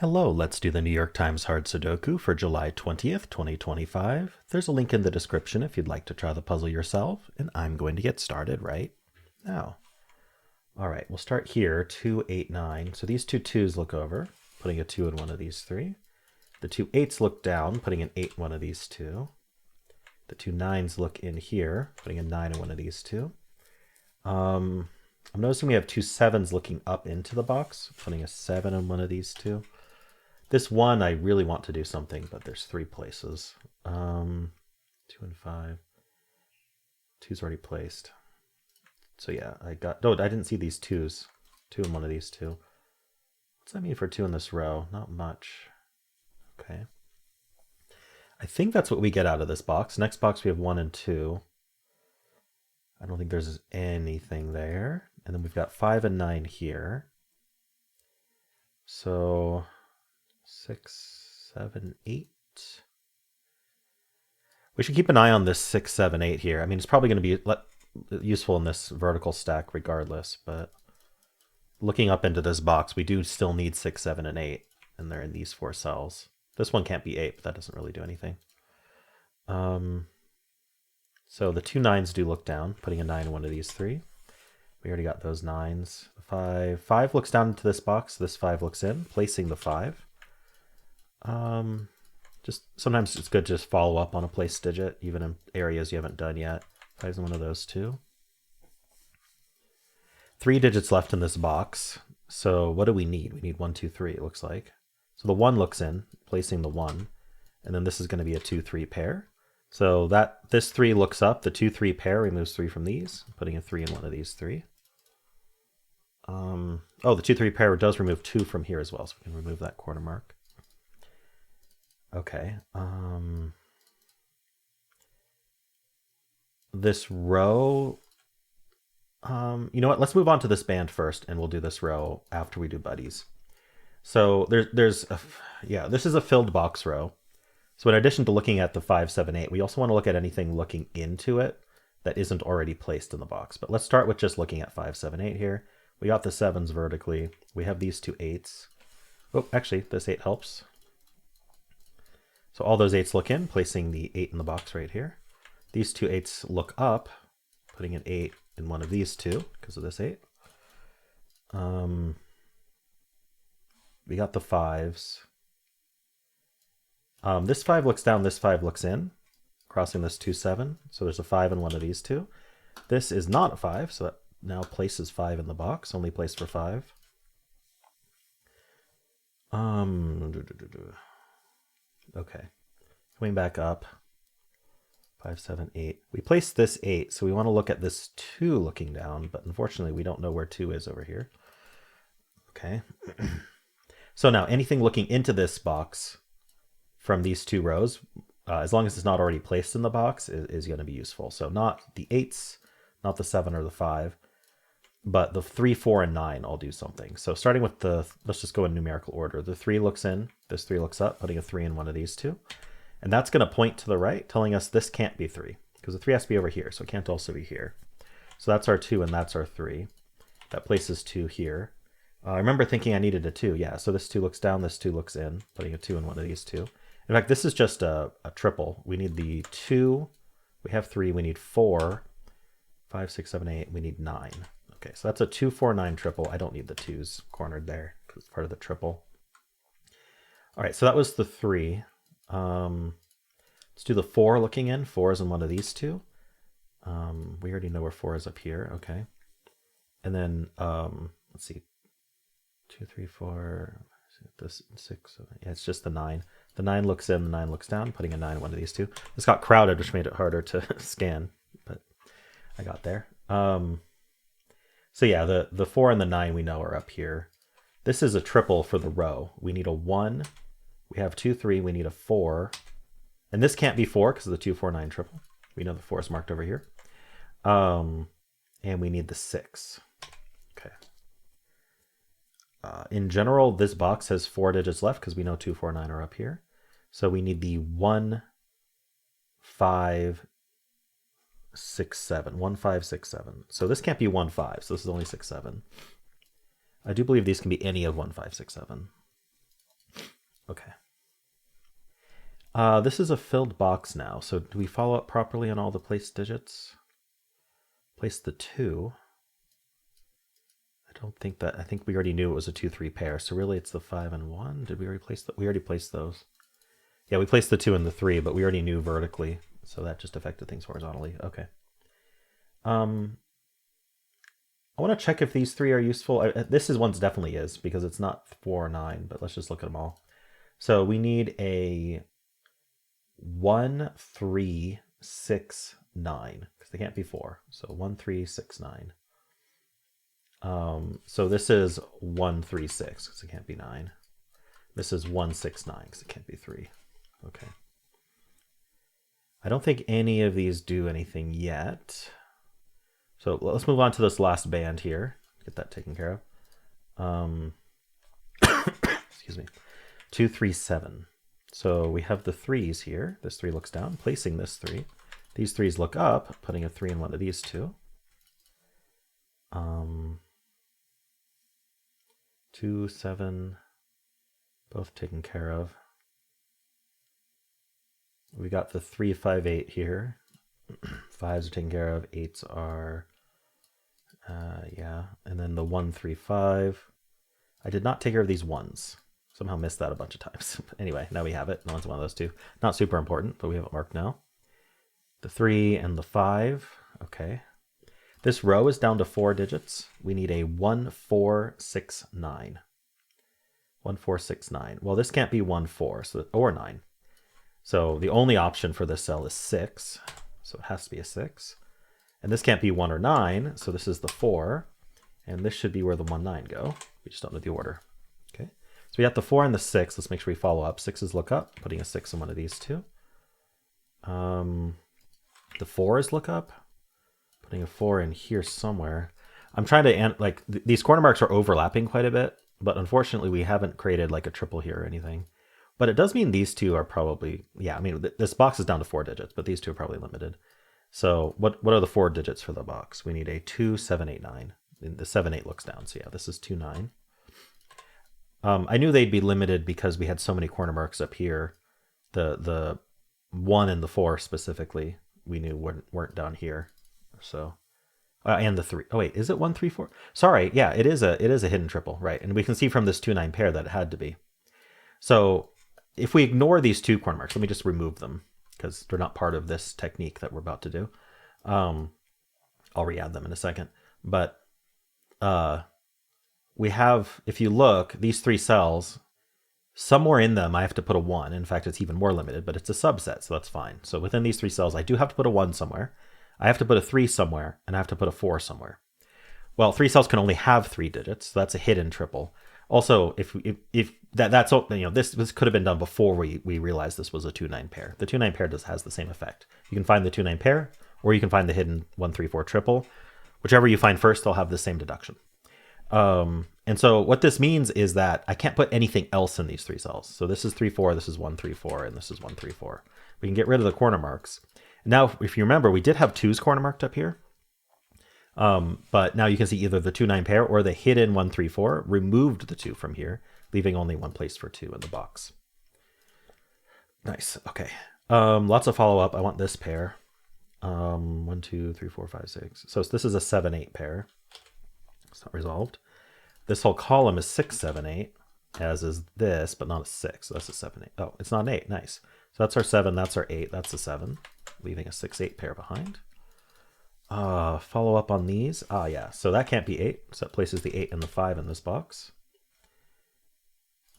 Hello, let's do the New York Times Hard Sudoku for July 20th, 2025. There's a link in the description if you'd like to try the puzzle yourself, and I'm going to get started right now. All right, we'll start here, 2, 8, 9. So these two 2s look over, putting a 2 in one of these 3. The two 8s look down, putting an 8 in one of these 2. The two 9s look in here, putting a 9 in one of these 2. I'm noticing we have two 7s looking up into the box, putting a 7 in one of these 2. This one, I really want to do something, but there's 3 places. 2 and 5. 2's already placed. So yeah, I didn't see these 2s. 2 in one of these 2. What's that mean for 2 in this row? Not much. Okay. I think that's what we get out of this box. Next box we have 1 and 2. I don't think there's anything there. And then we've got 5 and 9 here. So 6, 7, 8. We should keep an eye on this 6, 7, 8 here. I mean, it's probably going to be useful in this vertical stack regardless, but looking up into this box, we do still need 6, 7, and 8, and they're in these 4 cells. This one can't be 8, but that doesn't really do anything. So the two 9s do look down, putting a 9 in one of these 3. We already got those 9s. 5 looks down into this box. This 5 looks in, placing the 5. Just sometimes it's good to just follow up on a place digit, even in areas you haven't done yet. 5's in one of those 2. 3 digits left in this box. So what do we need? We need 1, 2, 3, it looks like. So the 1 looks in, placing the 1. And then this is going to be a 2, 3 pair. So this 3 looks up. The 2, 3 pair removes 3 from these, putting a 3 in one of these 3. The 2, 3 pair does remove 2 from here as well, so we can remove that corner mark. Okay. This row, you know what? Let's move on to this band first, and we'll do this row after we do buddies. So this is a filled box row. So in addition to looking at the 5, 7, 8, we also want to look at anything looking into it that isn't already placed in the box. But let's start with just looking at 5, 7, 8 here. We got the 7s vertically. We have these two 8s. Oh, actually, this 8 helps. So all those 8s look in, placing the 8 in the box right here. These two 8s look up, putting an 8 in one of these 2 because of this 8. We got the 5s. This 5 looks down, this 5 looks in, crossing this 2, 7. So there's a 5 in one of these 2. This is not a 5, so that now places 5 in the box, only placed for 5. Okay, coming back up, 5, 7, 8. We placed this 8, so we want to look at this 2 looking down, but unfortunately we don't know where 2 is over here. Okay, so now anything looking into this box from these 2 rows, as long as it's not already placed in the box, is going to be useful. So not the 8s, not the 7 or the 5, but the 3, 4, and 9 all do something. So starting with let's just go in numerical order. The 3 looks in, this 3 looks up, putting a 3 in one of these 2. And that's going to point to the right, telling us this can't be 3, because the 3 has to be over here, so it can't also be here. So that's our 2 and that's our 3. That places 2 here. I remember thinking I needed a 2. Yeah, so this 2 looks down, this 2 looks in, putting a 2 in one of these 2. In fact, this is just a triple. We need the 2, we have 3, we need 4, 5, 6, 7, 8, we need 9. Okay, so that's a 2, 4, 9 triple. I don't need the 2s cornered there because it's part of the triple. All right, so that was the 3. Let's do the 4 looking in. 4 is in one of these 2. We already know where 4 is up here. Okay. And then, let's see, 2, 3, 4, this 6, 7. Yeah, it's just the 9. The 9 looks in, the 9 looks down, putting a 9 in one of these 2. This got crowded, which made it harder to scan, but I got there. So yeah, the 4 and the 9 we know are up here. This is a triple for the row. We need a 1. We have 2, 3. We need a 4. And this can't be 4 because of the 2, 4, 9 triple. We know the 4 is marked over here. And we need the 6. Okay. In general, this box has 4 digits left because we know 2, 4, 9 are up here. So we need the 1, 5, 6, 7. 1, 5, 6, 7. So this can't be 1, 5. So this is only 6, 7. I do believe these can be any of 1, 5, 6, 7. Okay. This is a filled box now. So do we follow up properly on all the place digits? Place the 2. I don't think that, I think we already knew it was a 2-3 pair. So really it's the 5 and 1. Did we already place that? We already placed those. Yeah, we placed the 2 and the 3, but we already knew vertically. So that just affected things horizontally. Okay. I want to check if these 3 are useful. This is one's definitely is because it's not 4 or 9, but let's just look at them all. So we need a 1, 3, 6, 9 because they can't be 4. So 1, 3, 6, 9. So this is 1, 3, 6 because it can't be 9. This is 1, 6, 9 because it can't be 3. Okay. I don't think any of these do anything yet. So let's move on to this last band here. Get that taken care of. Excuse me. 2, 3, 7. So we have the 3s here. This 3 looks down, placing this 3. These 3s look up, putting a 3 in one of these 2. 2, 7, both taken care of. We got the 3, 5, 8 here. 5s are taken care of. 8s are, yeah. And then the 1, 3, 5. I did not take care of these 1s. Somehow missed that a bunch of times. Anyway, now we have it. No one's one of those 2. Not super important, but we have it marked now. The 3 and the 5. Okay. This row is down to 4 digits. We need a 1, 4, 6, 9. 1, 4, 6, 9. Well, this can't be 1, 4 or 9. So the only option for this cell is 6. So it has to be a 6. And this can't be 1 or 9. So this is the 4. And this should be where the 1, 9 go. We just don't know the order. Okay. So we got the 4 and the 6. Let's make sure we follow up. 6s look up, putting a 6 in one of these 2. The 4s look up, putting a 4 in here somewhere. I'm trying to, like, these corner marks are overlapping quite a bit, but unfortunately we haven't created like a triple here or anything. But it does mean these 2 are probably, yeah, I mean, this box is down to 4 digits, but these 2 are probably limited. So what are the 4 digits for the box? We need a 2, 7, 8, 9. The 7, 8 looks down. So yeah, this is 2, 9. I knew they'd be limited because we had so many corner marks up here. The 1 and the 4 specifically, we knew weren't down here. So, and the 3. Oh wait, is it 1, 3, 4? Sorry, yeah, it is a hidden triple, right? And we can see from this 2, 9 pair that it had to be. So if we ignore these 2 corner marks, let me just remove them because they're not part of this technique that we're about to do. I'll re-add them in a second. But we have, if you look, these 3 cells, somewhere in them I have to put a 1. In fact, it's even more limited, but it's a subset, so that's fine. So within these 3 cells, I do have to put a 1 somewhere. I have to put a 3 somewhere, and I have to put a 4 somewhere. Well, 3 cells can only have 3 digits, so that's a hidden triple. Also, if that's, you know, this could have been done before we realized this was a 2, 9 pair. The 2, 9 pair has the same effect. You can find the 2, 9 pair, or you can find the hidden 1, 3, 4 triple. Whichever you find first, they'll have the same deduction. And so what this means is that I can't put anything else in these 3 cells. So this is 3, 4, this is 1, 3, 4, and this is 1, 3, 4. We can get rid of the corner marks. Now, if you remember, we did have 2s corner marked up here. But now you can see either the 2, 9 pair or the hidden 1, 3, 4 removed the 2 from here, leaving only one place for 2 in the box. Nice. Okay. Lots of follow-up. I want this pair. 1, 2, 3, 4, 5, 6. So this is a 7, 8 pair. It's not resolved. This whole column is 6, 7, 8, as is this, but not a 6. So that's a 7, 8. Oh, it's not an 8. Nice. So that's our 7. That's our 8. That's a 7, leaving a 6, 8 pair behind. Follow up on these. Yeah. So that can't be 8. So that places the 8 and the 5 in this box.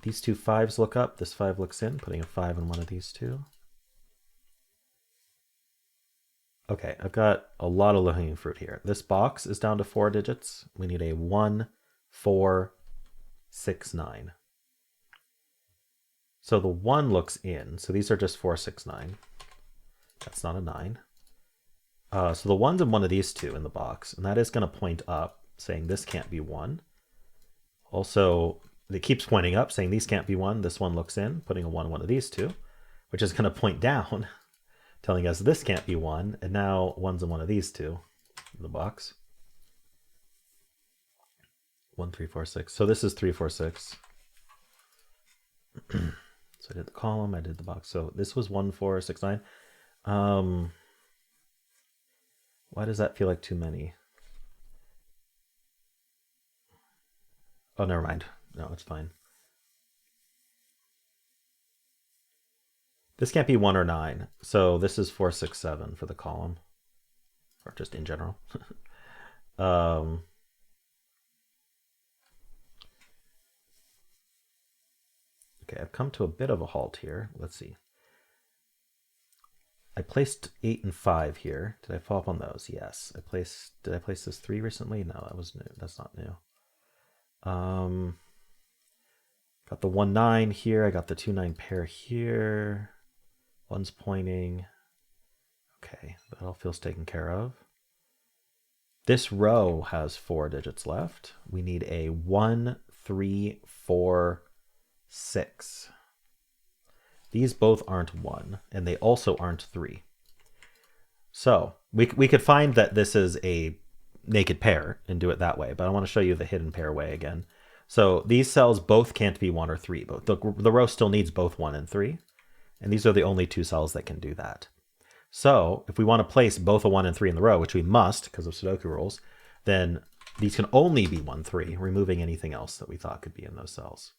These 2 5s look up. This 5 looks in, putting a 5 in one of these 2. Okay, I've got a lot of low-hanging fruit here. This box is down to 4 digits. We need a 1, 4, 6, 9. So the 1 looks in. So these are just 4, 6, 9. That's not a 9. So the 1's in one of these 2 in the box, and that is going to point up, saying this can't be 1. Also, it keeps pointing up, saying these can't be 1. This 1 looks in, putting a 1 in one of these 2, which is going to point down, telling us this can't be 1, and now 1's in one of these 2 in the box. 1, 3, 4, 6. So this is 3, 4, 6. So I did the column, I did the box. So this was 1, 4, 6, 9. Why does that feel like too many? Oh, never mind. No, it's fine. This can't be 1 or 9. So this is 4, 6, 7 for the column. Or just in general. Okay, I've come to a bit of a halt here. Let's see. I placed 8 and 5 here. Did I follow up on those? Yes. Did I place this 3 recently? No, that was new. That's not new. Got the 1, 9 here. I got the 2, 9 pair here. One's pointing. Okay, that all feels taken care of. This row has 4 digits left. We need a 1, 3, 4, 6. These both aren't 1, and they also aren't 3. So we could find that this is a naked pair and do it that way, but I want to show you the hidden pair way again. So these cells both can't be 1 or 3, but the row still needs both 1 and 3, and these are the only 2 cells that can do that. So if we want to place both a 1 and 3 in the row, which we must because of Sudoku rules, then these can only be 1, 3, removing anything else that we thought could be in those cells.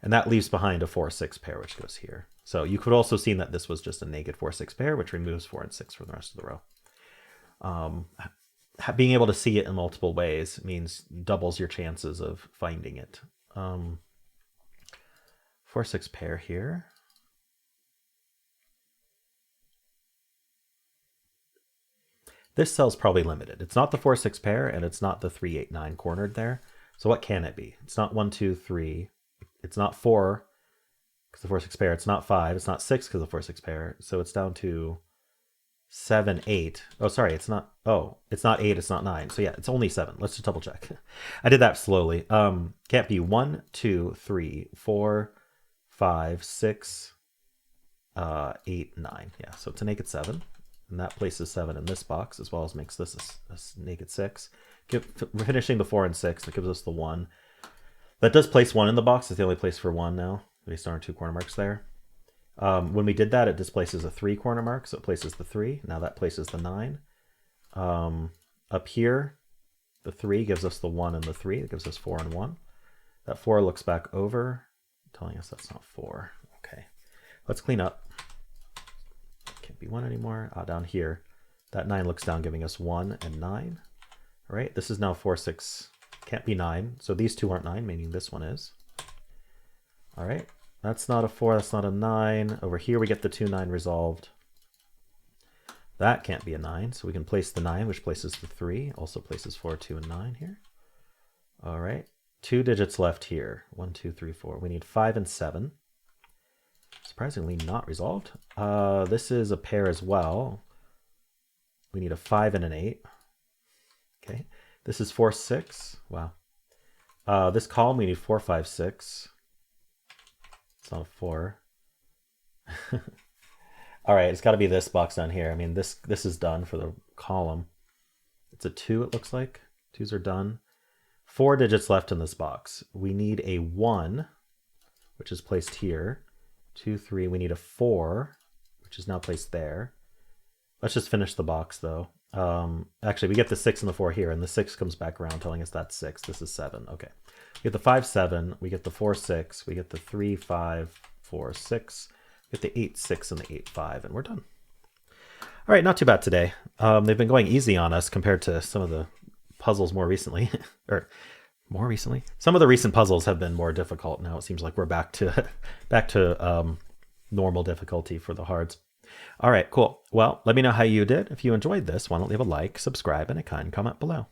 And that leaves behind a 4, 6 pair, which goes here. So you could also see that this was just a naked 4, 6 pair, which removes 4 and 6 from the rest of the row. Being able to see it in multiple ways means doubles your chances of finding it. 4, 6 pair here. This cell's probably limited. It's not the 4, 6 pair, and it's not the 3, 8, 9 cornered there. So what can it be? It's not 1, 2, 3. It's not 4 because the 4, 6 pair. It's not 5. It's not 6 because the 4, 6 pair. So it's down to 7, 8. Oh, sorry, it's not. Oh, it's not 8. It's not 9. So yeah, it's only 7. Let's just double check. I did that slowly. Can't be 1, 2, 3, 4, 5, 6, 8, 9. Yeah, so it's a naked 7. And that places 7 in this box, as well as makes this a naked 6. Finishing the 4 and 6, that gives us the 1. That does place 1 in the box. It's the only place for 1 now, based on our 2 corner marks there. When we did that, it displaces a 3 corner mark, so it places the 3. Now that places the 9. Up here, the 3 gives us the 1 and the 3. It gives us 4 and 1. That 4 looks back over, telling us that's not 4. Okay, let's clean up. Can't be 1 anymore. Down here, that 9 looks down, giving us 1 and 9. All right, this is now 4, 6. Can't be 9. So these 2 aren't 9, meaning this one is. All right, that's not a 4. That's not a 9. Over here, we get the 2, 9 resolved. That can't be a 9. So we can place the 9, which places the 3. Also places 4, 2, and 9 here. All right, 2 digits left here. 1, 2, 3, 4. We need 5 and 7. Surprisingly not resolved. This is a pair as well. We need a 5 and an 8. Okay, this is 4, 6. Wow. This column we need 4, 5, 6. It's not a 4. All right, it's got to be this box down here. I mean, this is done for the column. It's a 2, it looks like. 2s are done. 4 digits left in this box. We need a 1, which is placed here. 2, 3. We need a 4, which is now placed there. Let's just finish the box, though. Actually, we get the 6 and the 4 here, and the 6 comes back around telling us that's 6. This is 7. Okay. We get the 5, 7. We get the 4, 6. We get the 3, 5, 4, 6. We get the 8, 6, and the 8, 5, and we're done. All right, not too bad today. They've been going easy on us compared to some of the puzzles more recently. Or more recently? Some of the recent puzzles have been more difficult. Now it seems like we're back to normal difficulty for the hards. All right, cool. Well, let me know how you did. If you enjoyed this, why don't leave a like, subscribe, and a kind comment below.